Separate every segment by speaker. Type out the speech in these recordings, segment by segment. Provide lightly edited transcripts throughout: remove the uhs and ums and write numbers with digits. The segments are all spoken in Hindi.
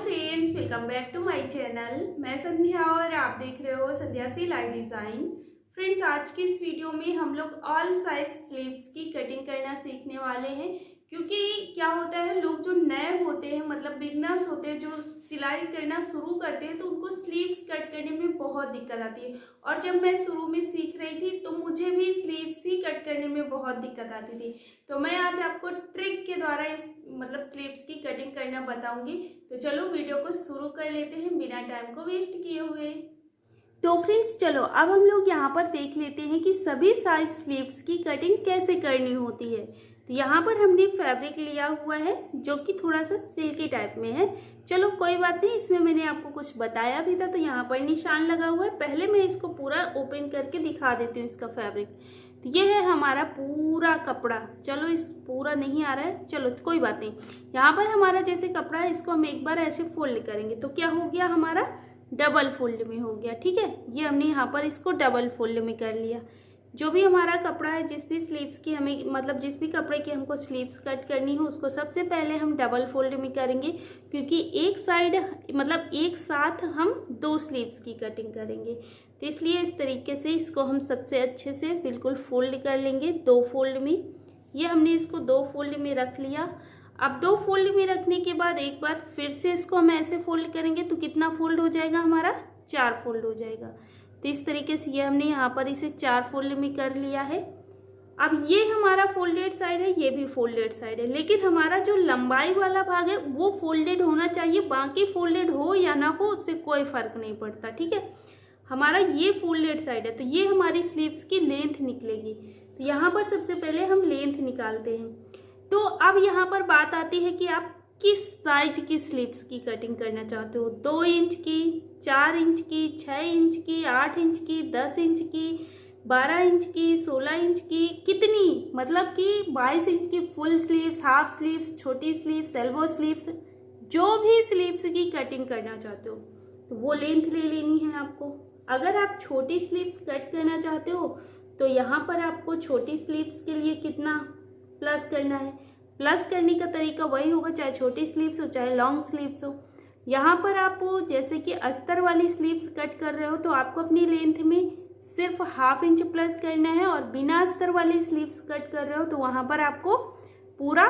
Speaker 1: Friends, welcome back to my channel. मैं संध्या और आप देख रहे हो संध्या सिलाई डिज़ाइन। फ्रेंड्स, आज की इस वीडियो में हम लोग ऑल साइज स्लीव्स की कटिंग करना सीखने वाले हैं। क्योंकि क्या होता है, लोग जो नए होते हैं, मतलब बिगनर्स होते हैं, जो सिलाई करना शुरू करते हैं, तो उनको स्लीव्स कट करने में बहुत दिक्कत आती है। और जब मैं शुरू में सीख रही थी तो मुझे भी स्लीव्स ही कट करने में बहुत दिक्कत आती थी। तो मैं आज आपको ट्रिक के द्वारा इस मतलब स्लीव्स की कटिंग करना बताऊंगी। तो चलो वीडियो को शुरू कर लेते हैं बिना टाइम को वेस्ट किए हुए। तो फ्रेंड्स, चलो अब हम लोग यहाँ पर देख लेते हैं कि सभी साइज स्लीव्स की कटिंग कैसे करनी होती है। तो यहाँ पर हमने फैब्रिक लिया हुआ है जो कि थोड़ा सा सिल्की टाइप में है। चलो कोई बात नहीं, इसमें मैंने आपको कुछ बताया भी था, तो यहाँ पर निशान लगा हुआ है। पहले मैं इसको पूरा ओपन करके दिखा देती हूँ इसका फैब्रिक। तो ये है हमारा पूरा कपड़ा। चलो इस पूरा नहीं आ रहा है, चलो कोई बात नहीं। यहाँ पर हमारा जैसे कपड़ा है, इसको हम एक बार ऐसे फोल्ड करेंगे तो क्या हो गया, हमारा डबल फोल्ड में हो गया। ठीक है, ये हमने यहाँ पर इसको डबल फोल्ड में कर लिया। जो भी हमारा कपड़ा है, जिस भी स्लीव्स की हमें मतलब जिस भी कपड़े की हमको स्लीव्स कट करनी हो, उसको सबसे पहले हम डबल फोल्ड में करेंगे। क्योंकि एक साइड मतलब एक साथ हम दो स्लीव्स की कटिंग करेंगे, तो इसलिए इस तरीके से इसको हम सबसे अच्छे से बिल्कुल फोल्ड कर लेंगे दो फोल्ड में। ये हमने इसको दो फोल्ड में रख लिया। अब दो फोल्ड में रखने के बाद एक बार फिर से इसको हम ऐसे फोल्ड करेंगे तो कितना फोल्ड हो जाएगा, हमारा 4 फोल्ड हो जाएगा। तो इस तरीके से ये हमने यहाँ पर इसे 4 फोल्ड में कर लिया है। अब ये हमारा फोल्डेड साइड है, ये भी फोल्डेड साइड है, लेकिन हमारा जो लंबाई वाला भाग है वो फोल्डेड होना चाहिए। बाकी फोल्डेड हो या ना हो उससे कोई फर्क नहीं पड़ता। ठीक है, हमारा ये फोल्डेड साइड है, तो ये हमारी स्लीव्स की लेंथ निकलेगी। तो यहाँ पर सबसे पहले हम लेंथ निकालते हैं। तो अब यहाँ पर बात आती है कि आप किस साइज की स्लीव्स की कटिंग करना चाहते हो। 2 इंच की, 4 इंच की, 6 इंच की, 8 इंच की, 10 इंच की, 12 इंच की, 16 इंच की, कितनी मतलब कि 22 इंच की फुल स्लीव्स, हाफ स्लीव्स, छोटी स्लीव्स, एल्बो स्लीव्स, जो भी स्लीव्स की कटिंग करना चाहते हो तो वो लेंथ ले लेनी है आपको। अगर आप छोटी स्लीव्स कट करना चाहते हो तो यहाँ पर आपको छोटी स्लीव्स के लिए कितना प्लस करना है। प्लस करने का तरीका वही होगा, चाहे छोटी स्लीव्स हो चाहे लॉन्ग स्लीव्स हो। यहाँ पर आप जैसे कि अस्तर वाली स्लीव्स कट कर रहे हो तो आपको अपनी लेंथ में सिर्फ हाफ इंच प्लस करना है, और बिना अस्तर वाली स्लीव्स कट कर रहे हो तो वहाँ पर आपको पूरा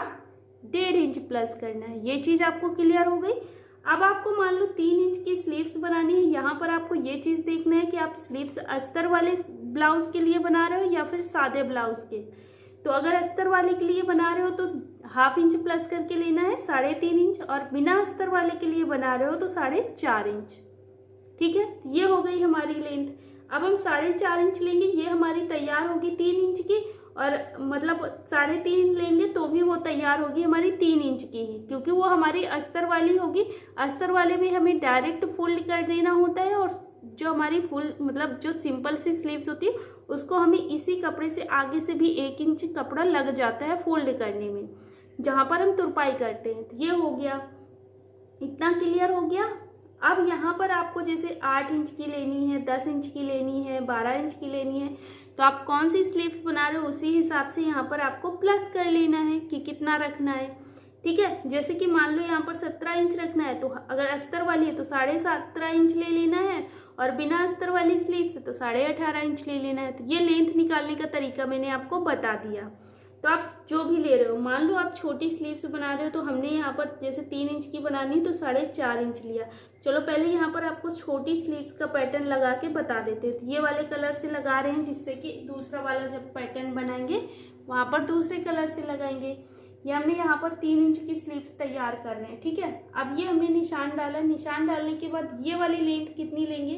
Speaker 1: 1.5 इंच प्लस करना है। ये चीज़ आपको क्लियर हो गई। अब आपको मान लो 3 इंच की स्लीव्स बनानी है। यहाँ पर आपको ये चीज़ देखना है कि आप स्लीव्स अस्तर वाले ब्लाउज के लिए बना रहे हो या फिर सादे ब्लाउज के। तो अगर अस्तर वाले के लिए बना रहे हो तो हाफ इंच प्लस करके लेना है, 3.5 इंच, और बिना अस्तर वाले के लिए बना रहे हो तो 4.5 इंच। ठीक है, ये हो गई हमारी लेंथ। अब हम 4.5 इंच लेंगे, ये हमारी तैयार होगी 3 इंच की, और मतलब 3.5 लेंगे तो भी वो तैयार होगी हमारी 3 इंच की ही, क्योंकि वो हमारी अस्तर वाली होगी। अस्तर वाले में हमें डायरेक्ट फोल्ड कर देना होता है, और जो हमारी फुल मतलब जो सिंपल सी स्लीव्स होती है उसको हमें इसी कपड़े से आगे से भी 1 इंच कपड़ा लग जाता है फोल्ड करने में, जहाँ पर हम तुरपाई करते हैं। तो ये हो गया, इतना क्लियर हो गया। अब यहाँ पर आपको जैसे 8 इंच की लेनी है, 10 इंच की लेनी है, 12 इंच की लेनी है, तो आप कौन सी स्लीव्स बना रहे हो उसी हिसाब से यहाँ पर आपको प्लस कर लेना है कि कितना रखना है। ठीक है, जैसे कि मान लो यहाँ पर 17 इंच रखना है, तो अगर अस्तर वाली है तो 17.5 इंच ले लेना है, और बिना अस्तर वाली स्लीव्स है तो 18.5 इंच ले लेना है। तो ये लेंथ निकालने का तरीका मैंने आपको बता दिया। तो आप जो भी ले रहे हो, मान लो आप छोटी स्लीव्स बना रहे हो तो हमने यहाँ पर जैसे 3 इंच की बनानी तो 4.5 इंच लिया। चलो पहले यहाँ पर आपको छोटी स्लीव्स का पैटर्न लगा के बता देते हैं। तो ये वाले कलर से लगा रहे हैं, जिससे कि दूसरा वाला जब पैटर्न बनाएंगे वहाँ पर दूसरे कलर से लगाएंगे। ये हमने यहाँ पर 3 इंच की स्लीव्स तैयार कर रहे हैं। ठीक है, अब ये हमने निशान डाला। निशान डालने के बाद ये वाली लेंथ कितनी लेंगे,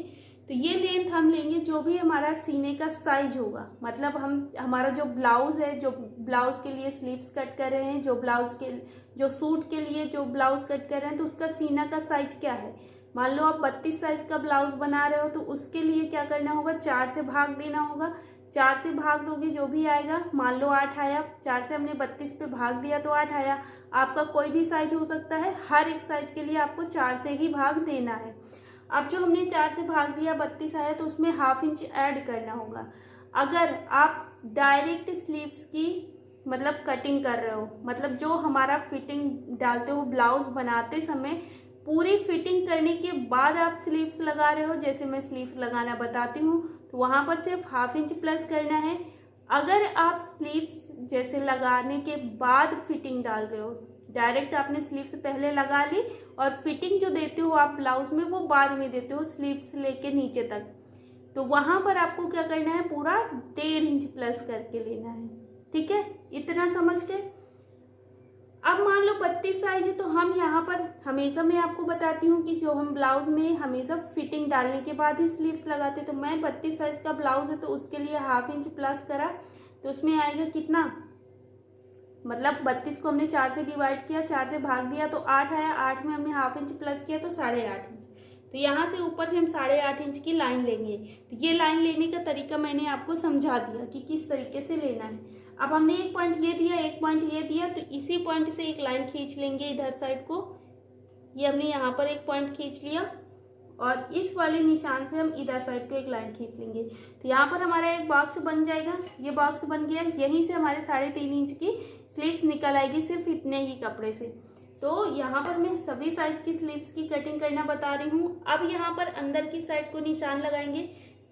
Speaker 1: तो ये लेंथ हम लेंगे जो भी हमारा सीने का साइज होगा। मतलब हमारा जो ब्लाउज है, जो ब्लाउज के लिए स्लीव्स कट कर रहे हैं, जो सूट के लिए जो ब्लाउज कट कर रहे हैं, तो उसका सीना का साइज क्या है। मान लो आप 32 साइज का ब्लाउज बना रहे हो तो उसके लिए क्या करना होगा, 4 से भाग देना होगा। 4 से भाग दोगे जो भी आएगा, मान लो 8 आया, 4 से हमने 32 पे भाग दिया तो 8 आया। आपका कोई भी साइज हो सकता है, हर एक साइज के लिए आपको 4 से ही भाग देना है। अब जो हमने 4 से भाग दिया 32 आया, तो उसमें हाफ इंच ऐड करना होगा। अगर आप डायरेक्ट स्लीव्स की मतलब कटिंग कर रहे हो, मतलब जो हमारा फिटिंग डालते हो ब्लाउज बनाते समय पूरी फिटिंग करने के बाद आप स्लीव्स लगा रहे हो, जैसे मैं स्लीव लगाना बताती हूँ, तो वहाँ पर सिर्फ 1/2 इंच प्लस करना है। अगर आप स्लीव्स जैसे लगाने के बाद फिटिंग डाल रहे हो, डायरेक्ट आपने स्लीव्स पहले लगा ली और फिटिंग जो देते हो आप ब्लाउज में वो बाद में देते हो स्लीव्स लेके नीचे तक, तो वहाँ पर आपको क्या करना है, पूरा 1.5 इंच प्लस करके लेना है। ठीक है, इतना समझ के। अब मान लो 32 साइज है, तो हम यहाँ पर हमेशा मैं आपको बताती हूँ कि जो हम ब्लाउज में हमेशा फिटिंग डालने के बाद ही स्लीव्स लगाते, तो मैं 32 साइज का ब्लाउज है तो उसके लिए 1/2 इंच प्लस करा, तो उसमें आएगा कितना, मतलब 32 को हमने 4 से डिवाइड किया, 4 से भाग दिया तो 8 आया, 8 में हमने 1/2 इंच प्लस किया तो 8.5 इंच। तो यहाँ से ऊपर से हम 8.5 इंच की लाइन लेंगे। तो ये लाइन लेने का तरीका मैंने आपको समझा दिया कि किस तरीके से लेना है। अब हमने एक पॉइंट ये दिया, एक पॉइंट ये दिया, तो इसी पॉइंट से एक लाइन खींच लेंगे इधर साइड को। ये हमने यहाँ पर एक पॉइंट खींच लिया और इस वाले निशान से हम इधर साइड को एक लाइन खींच लेंगे। तो यहाँ पर हमारा एक बॉक्स बन जाएगा, ये बॉक्स बन गया। यहीं से हमारे 3.5 इंच की स्लीव्स निकल आएगी सिर्फ इतने ही कपड़े से। तो यहाँ पर मैं सभी साइज की स्लीव्स की कटिंग करना बता रही हूँ। अब यहाँ पर अंदर की साइड को निशान लगाएंगे।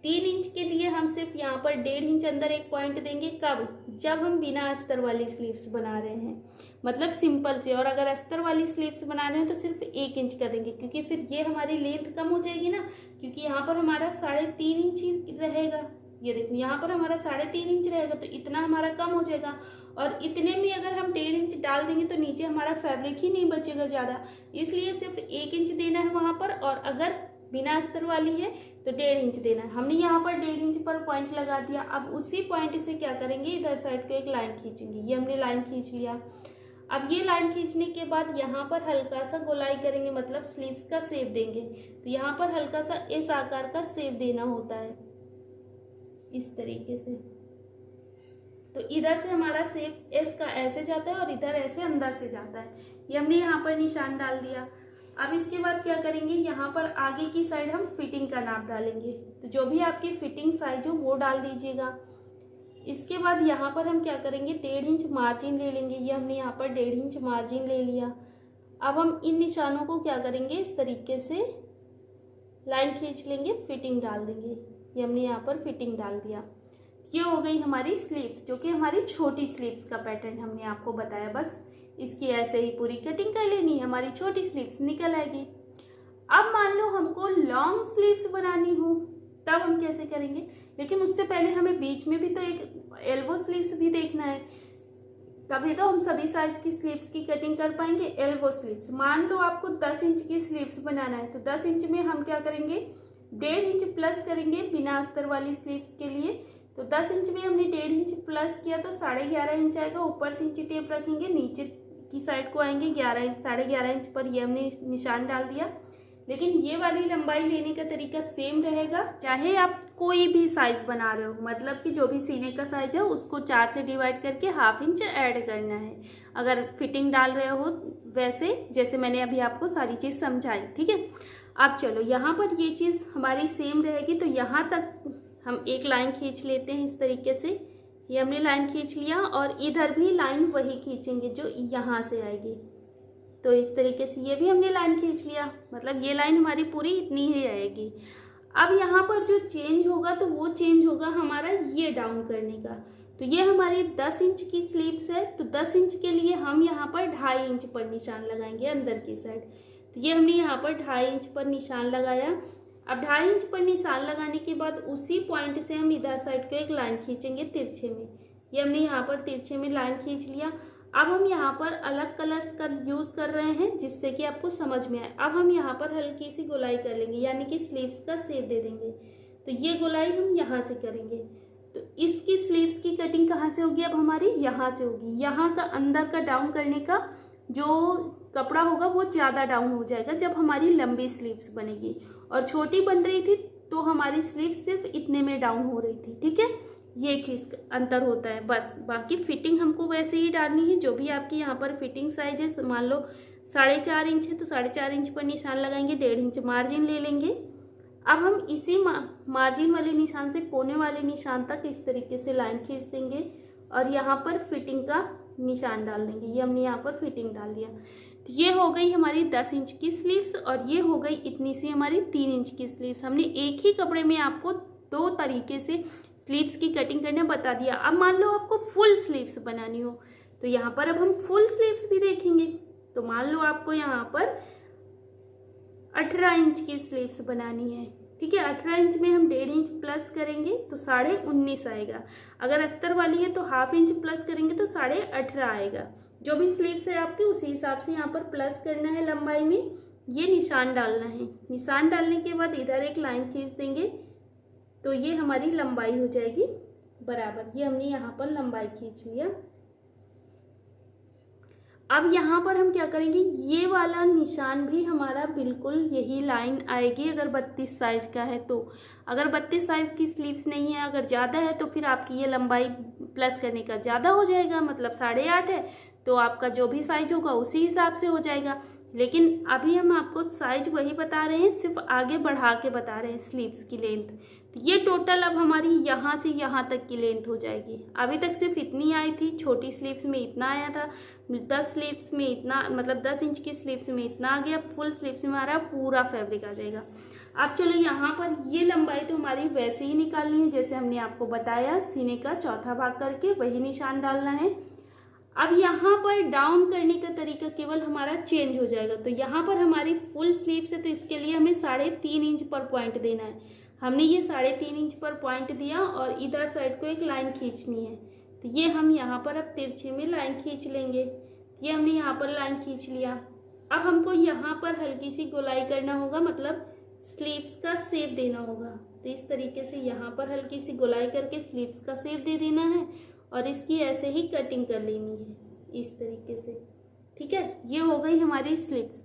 Speaker 1: 3 इंच के लिए हम सिर्फ यहाँ पर 1.5 इंच अंदर एक पॉइंट देंगे। कब? जब हम बिना अस्तर वाली स्लीव्स बना रहे हैं, मतलब सिंपल से। और अगर अस्तर वाली स्लीव्स बना रहे हैं तो सिर्फ 1 इंच का देंगे, क्योंकि फिर ये हमारी लेंथ कम हो जाएगी ना, क्योंकि यहाँ पर हमारा 3.5 इंच ही रहेगा। ये देखो यहाँ पर हमारा 3.5 इंच रहेगा, तो इतना हमारा कम हो जाएगा। और इतने में अगर हम 1.5 इंच डाल देंगे तो नीचे हमारा फैब्रिक ही नहीं बचेगा ज़्यादा, इसलिए सिर्फ 1 इंच देना है वहाँ पर। और अगर बिना अस्तर वाली है तो 1.5 इंच देना है। हमने यहाँ पर 1.5 इंच पर पॉइंट लगा दिया। अब उसी पॉइंट से क्या करेंगे, इधर साइड को एक लाइन खींचेंगे। ये हमने लाइन खींच लिया। अब ये लाइन खींचने के बाद यहाँ पर हल्का सा गोलाई करेंगे, मतलब स्लीव्स का शेप देंगे। तो यहाँ पर हल्का सा इस आकार का शेप देना होता है, इस तरीके से। तो इधर से हमारा शेप एस का ऐसे जाता है और इधर ऐसे अंदर से जाता है। ये हमने यहाँ पर निशान डाल दिया। अब इसके बाद क्या करेंगे, यहाँ पर आगे की साइड हम फिटिंग का नाप डालेंगे। तो जो भी आपकी फिटिंग साइज हो वो डाल दीजिएगा। इसके बाद यहाँ पर हम क्या करेंगे, 1.5 इंच मार्जिन ले लेंगे। ये हमने यहाँ पर 1.5 इंच मार्जिन ले लिया। अब हम इन निशानों को क्या करेंगे, इस तरीके से लाइन खींच लेंगे, फिटिंग डाल देंगे। ये हमने यहाँ पर फिटिंग डाल दिया। ये हो गई हमारी स्लीव्स, जो कि हमारी छोटी स्लीव्स का पैटर्न हमने आपको बताया। बस इसकी ऐसे ही पूरी कटिंग कर लेनी है, हमारी छोटी स्लीव्स निकल आएगी। अब मान लो हमको लॉन्ग स्लीव्स बनानी हो, तब हम कैसे करेंगे, लेकिन उससे पहले हमें बीच में भी तो एक एल्बो स्लीव्स भी देखना है, तभी तो हम सभी साइज की स्लीव्स की कटिंग कर पाएंगे। एल्बो स्लीव्स, मान लो आपको 10 इंच की स्लीव्स बनाना है, तो 10 इंच में हम क्या करेंगे, 1.5 इंच प्लस करेंगे बिना अस्तर वाली स्लीव्स के लिए। तो 10 इंच में हमने 1.5 इंच प्लस किया तो 11.5 इंच आएगा। ऊपर से इंची टेप रखेंगे, नीचे की साइड को आएंगे 11 इंच, 11.5 इंच पर ये हमने निशान डाल दिया। लेकिन ये वाली लंबाई लेने का तरीका सेम रहेगा, चाहे आप कोई भी साइज बना रहे हो, मतलब कि जो भी सीने का साइज है उसको 4 से डिवाइड करके 1/2 इंच ऐड करना है। अगर फिटिंग डाल रहे हो वैसे, जैसे मैंने अभी आपको सारी चीज़ समझाई, ठीक है। अब चलो यहाँ पर ये चीज़ हमारी सेम रहेगी, तो यहाँ तक हम एक लाइन खींच लेते हैं इस तरीके से। ये हमने लाइन खींच लिया और इधर भी लाइन वही खींचेंगे जो यहाँ से आएगी। तो इस तरीके से ये भी हमने लाइन खींच लिया, मतलब ये लाइन हमारी पूरी इतनी ही आएगी। अब यहाँ पर जो चेंज होगा तो वो चेंज होगा हमारा ये डाउन करने का। तो ये हमारी 10 इंच की स्लीव्स है, तो 10 इंच के लिए हम यहाँ पर 2.5 इंच पर निशान लगाएंगे अंदर की साइड। तो ये हमने यहाँ पर 2.5 इंच पर निशान लगाया। अब 2.5 इंच पर निशान लगाने के बाद उसी पॉइंट से हम इधर साइड को एक लाइन खींचेंगे तिरछे में। ये हमने यहाँ पर तिरछे में लाइन खींच लिया। अब हम यहाँ पर अलग कलर का यूज़ कर रहे हैं जिससे कि आपको समझ में आए। अब हम यहाँ पर हल्की सी गोलाई कर लेंगे, यानी कि स्लीव्स का शेप दे देंगे। तो ये गोलाई हम यहाँ से करेंगे। तो इसकी स्लीव्स की कटिंग कहाँ से होगी, अब हमारी यहाँ से होगी। यहाँ का अंदर का डाउन करने का जो कपड़ा होगा वो ज़्यादा डाउन हो जाएगा जब हमारी लंबी स्लीव्स बनेगी, और छोटी बन रही थी तो हमारी स्लीव्स सिर्फ इतने में डाउन हो रही थी, ठीक है। ये चीज़ अंतर होता है बस। बाकी फिटिंग हमको वैसे ही डालनी है, जो भी आपकी यहाँ पर फिटिंग साइज है। मान लो 4.5 इंच है तो 4.5 इंच पर निशान लगाएंगे, 1.5 इंच मार्जिन ले लेंगे। अब हम इसी मार्जिन वाले निशान से कोने वाले निशान तक इस तरीके से लाइन खींच देंगे और यहाँ पर फिटिंग का निशान डाल देंगे। ये हमने यहाँ पर फिटिंग डाल दिया। तो ये हो गई हमारी 10 इंच की स्लीव्स और ये हो गई इतनी सी हमारी 3 इंच की स्लीव्स। हमने एक ही कपड़े में आपको 2 तरीके से स्लीव्स की कटिंग करना बता दिया। अब मान लो आपको फुल स्लीव्स बनानी हो तो यहाँ पर अब हम फुल स्लीव्स भी देखेंगे। तो मान लो आपको यहाँ पर 18 इंच की स्लीव्स बनानी है, ठीक है। 18 इंच में हम 1.5 इंच प्लस करेंगे तो 19.5 आएगा। अगर अस्तर वाली है तो हाफ इंच प्लस करेंगे तो 18.5 आएगा। जो भी स्लीव्स है आपकी उसी हिसाब से यहाँ पर प्लस करना है लंबाई में, ये निशान डालना है। निशान डालने के बाद इधर एक लाइन खींच देंगे तो ये हमारी लंबाई हो जाएगी बराबर। ये हमने यहाँ पर लंबाई खींच लिया। अब यहाँ पर हम क्या करेंगे, ये वाला निशान भी हमारा बिल्कुल यही लाइन आएगी अगर 32 साइज का है तो। अगर 32 साइज की स्लीव्स नहीं है, अगर ज़्यादा है तो फिर आपकी ये लंबाई प्लस करने का ज़्यादा हो जाएगा, मतलब 8.5 है तो आपका जो भी साइज होगा उसी हिसाब से हो जाएगा। लेकिन अभी हम आपको साइज वही बता रहे हैं, सिर्फ आगे बढ़ा के बता रहे हैं स्लीव्स की लेंथ। तो ये टोटल अब हमारी यहाँ से यहाँ तक की लेंथ हो जाएगी। अभी तक सिर्फ इतनी आई थी, छोटी स्लीव्स में इतना आया था, 10 स्लीव्स में इतना, मतलब 10 इंच की स्लीव्स में इतना आ गया। फुल स्लीव्स में हमारा पूरा फैब्रिक आ जाएगा। अब चलो यहाँ पर ये लंबाई तो हमारी वैसे ही निकालनी है जैसे हमने आपको बताया, सीने का चौथा भाग करके वही निशान डालना है। अब यहाँ पर डाउन करने का तरीका केवल हमारा चेंज हो जाएगा। तो यहाँ पर हमारी फुल स्लीव्स है तो इसके लिए हमें 3.5 इंच पर पॉइंट देना है। हमने ये 3.5 इंच पर पॉइंट दिया और इधर साइड को एक लाइन खींचनी है। तो ये हम यहाँ पर अब तिरछे में लाइन खींच लेंगे। ये हमने यहाँ पर लाइन खींच लिया। अब हमको यहाँ पर हल्की सी गोलाई करना होगा, मतलब स्लीव्स का शेप देना होगा। तो इस तरीके से यहाँ पर हल्की सी गोलाई करके स्लीव्स का शेप दे देना है और इसकी ऐसे ही कटिंग कर लेनी है इस तरीके से, ठीक है। ये हो गई हमारी स्लीव्स।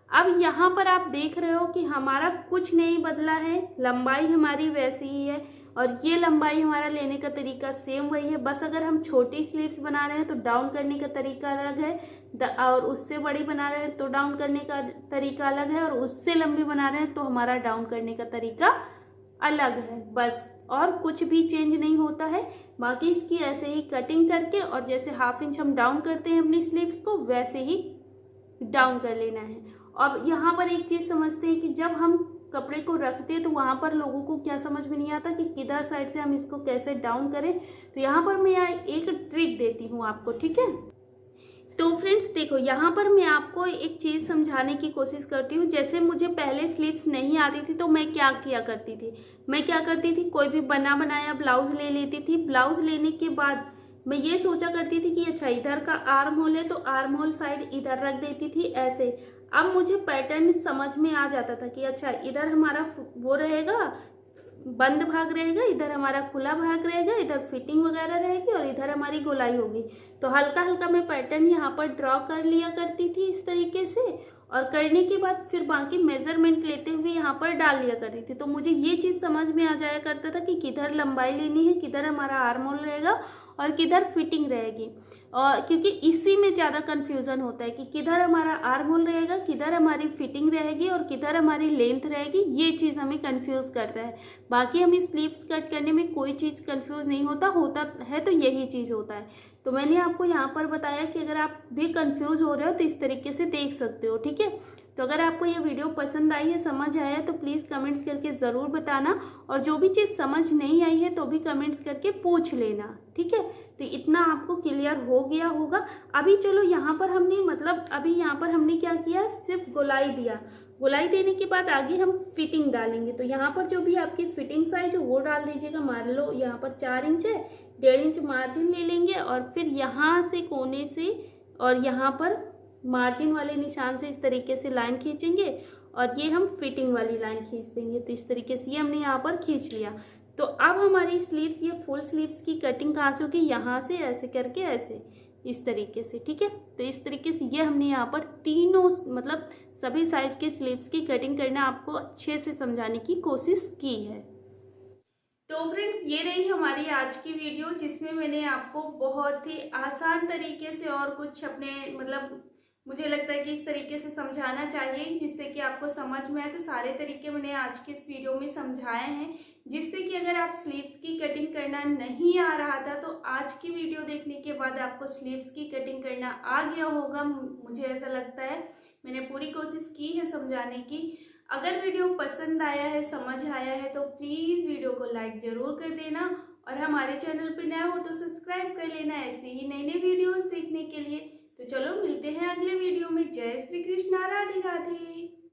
Speaker 1: अब यहाँ पर आप देख रहे हो कि हमारा कुछ नहीं बदला है, लंबाई हमारी वैसी ही है और ये लंबाई हमारा लेने का तरीका सेम वही है। बस अगर हम छोटी स्लीव्स बना रहे हैं तो डाउन करने का तरीका अलग है, और उससे बड़ी बना रहे हैं तो डाउन करने का तरीका अलग है, और उससे लंबी बना रहे हैं तो हमारा डाउन करने का तरीका अलग है बस, और कुछ भी चेंज नहीं होता है। बाकी इसकी ऐसे ही कटिंग करके और जैसे हाफ इंच हम डाउन करते हैं अपनी स्लीव्स को वैसे ही डाउन कर लेना है। अब यहाँ पर एक चीज़ समझते हैं कि जब हम कपड़े को रखते हैं तो वहाँ पर लोगों को क्या समझ में नहीं आता कि किधर साइड से हम इसको कैसे डाउन करें। तो यहाँ पर मैं एक ट्रिक देती हूँ आपको, ठीक है। तो फ्रेंड्स देखो, यहाँ पर मैं आपको एक चीज़ समझाने की कोशिश करती हूँ। जैसे मुझे पहले स्लीव्स नहीं आती थी तो मैं क्या किया करती थी, कोई भी बना बनाया ब्लाउज ले लेती थी। ब्लाउज लेने के बाद मैं ये सोचा करती थी कि अच्छा इधर का आर्म होल है तो आर्म होल साइड इधर रख देती थी ऐसे। अब मुझे पैटर्न समझ में आ जाता था कि अच्छा इधर हमारा वो रहेगा, बंद भाग रहेगा, इधर हमारा खुला भाग रहेगा, इधर फिटिंग वगैरह रहेगी और इधर हमारी गोलाई होगी। तो हल्का हल्का मैं पैटर्न यहाँ पर ड्रॉ कर लिया करती थी इस तरीके से, और करने के बाद फिर बाकी मेजरमेंट लेते हुए यहाँ पर डाल लिया करती थी। तो मुझे ये चीज़ समझ में आ जाया करता था कि किधर लंबाई लेनी है, किधर हमारा आर्म होल रहेगा और किधर फिटिंग रहेगी। और क्योंकि इसी में ज़्यादा कन्फ्यूज़न होता है कि किधर हमारा आर्म होल रहेगा, किधर हमारी फिटिंग रहेगी और किधर हमारी लेंथ रहेगी, ये चीज़ हमें कन्फ्यूज़ करता है। बाकी हमें स्लीव्स कट करने में कोई चीज़ कन्फ्यूज़ नहीं होता है तो यही चीज़ होता है। तो मैंने आपको यहाँ पर बताया कि अगर आप भी कन्फ्यूज़ हो रहे हो तो इस तरीके से देख सकते हो, ठीक है। तो अगर आपको ये वीडियो पसंद आई है, समझ आया है तो प्लीज़ कमेंट्स करके ज़रूर बताना, और जो भी चीज़ समझ नहीं आई है तो भी कमेंट्स करके पूछ लेना, ठीक है। तो इतना आपको क्लियर हो गया होगा। अभी चलो यहाँ पर हमने क्या किया, सिर्फ गोलाई दिया। गोलाई देने के बाद आगे हम फिटिंग डालेंगे। तो यहाँ पर जो भी आपकी फिटिंग साइज है वो डाल दीजिएगा। मान लो यहाँ पर 4 इंच है, 1.5 इंच मार्जिन ले लेंगे और फिर यहाँ से कोने से और यहाँ पर मार्जिन वाले निशान से इस तरीके से लाइन खींचेंगे और ये हम फिटिंग वाली लाइन खींच देंगे। तो इस तरीके से ये हमने यहाँ पर खींच लिया। तो अब हमारी स्लीव्स, ये फुल स्लीव्स की कटिंग कहाँ से होगी, यहाँ से ऐसे करके ऐसे इस तरीके से, ठीक है। तो इस तरीके से ये हमने यहाँ पर तीनों मतलब सभी साइज के स्लीव्स की कटिंग करना आपको अच्छे से समझाने की कोशिश की है। तो फ्रेंड्स ये रही हमारी आज की वीडियो, जिसमें मैंने आपको बहुत ही आसान तरीके से और कुछ अपने मतलब मुझे लगता है कि इस तरीके से समझाना चाहिए जिससे कि आपको समझ में आए। तो सारे तरीके मैंने आज के इस वीडियो में समझाए हैं, जिससे कि अगर आप स्लीव्स की कटिंग करना नहीं आ रहा था तो आज की वीडियो देखने के बाद आपको स्लीव्स की कटिंग करना आ गया होगा। मुझे ऐसा लगता है, मैंने पूरी कोशिश की है समझाने की। अगर वीडियो पसंद आया है, समझ आया है, तो प्लीज़ वीडियो को लाइक ज़रूर कर देना और हमारे चैनल पर नया हो तो सब्सक्राइब कर लेना ऐसे ही नए नए वीडियोज़ देखने के लिए। तो चलो मिलते हैं अगले वीडियो में। जय श्री कृष्णा, राधे राधे।